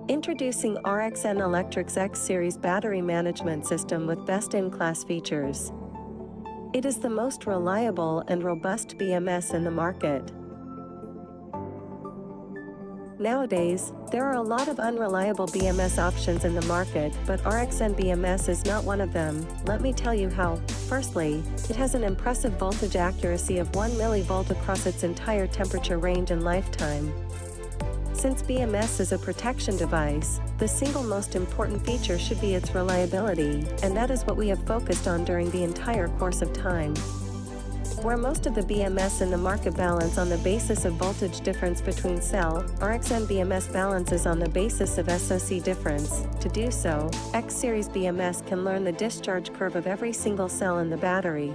Introducing RXN Electric's X-Series battery management system with best-in-class features. It is the most reliable and robust BMS in the market. Nowadays, there are a lot of unreliable BMS options in the market, but RXN BMS is not one of them. Let me tell you how. Firstly, it has an impressive voltage accuracy of 1 mV across its entire temperature range and lifetime. Since BMS is a protection device, the single most important feature should be its reliability, and that is what we have focused on during the entire course of time. Where most of the BMS in the market balance on the basis of voltage difference between cell, RXN BMS balances on the basis of SOC difference. To do so, X-Series BMS can learn the discharge curve of every single cell in the battery.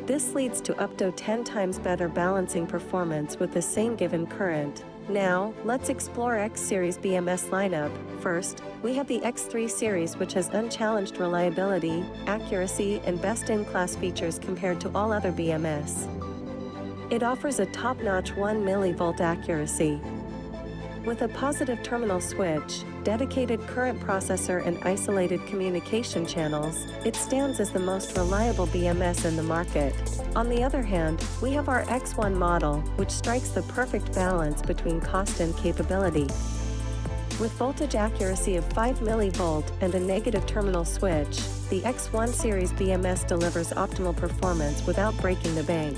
This leads to up to 10 times better balancing performance with the same given current. Now, let's explore X-Series BMS lineup. First, we have the X3 series, which has unchallenged reliability, accuracy, and best-in-class features compared to all other BMS. It offers a top-notch 1 mV accuracy. With a positive terminal switch, dedicated current processor and isolated communication channels, it stands as the most reliable BMS in the market. On the other hand, we have our X1 model, which strikes the perfect balance between cost and capability. With voltage accuracy of 5 mV and a negative terminal switch, the X1 series BMS delivers optimal performance without breaking the bank.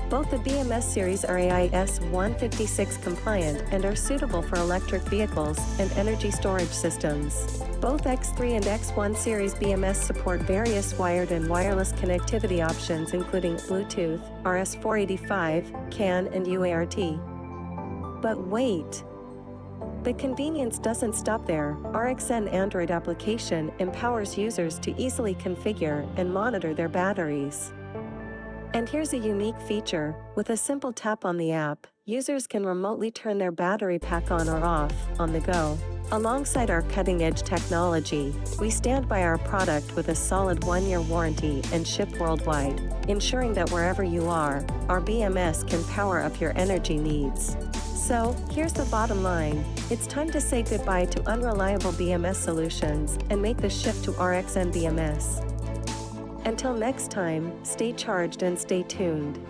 Both the BMS series are AIS 156 compliant and are suitable for electric vehicles and energy storage systems. Both X3 and X1 series BMS support various wired and wireless connectivity options including Bluetooth, RS-485, CAN, and UART. But wait! The convenience doesn't stop there. RXN Android application empowers users to easily configure and monitor their batteries. And here's a unique feature. With a simple tap on the app, users can remotely turn their battery pack on or off, on the go. Alongside our cutting-edge technology, we stand by our product with a solid 1-year warranty and ship worldwide, ensuring that wherever you are, our BMS can power up your energy needs. So, here's the bottom line. It's time to say goodbye to unreliable BMS solutions and make the shift to RXN BMS. Until next time, stay charged and stay tuned.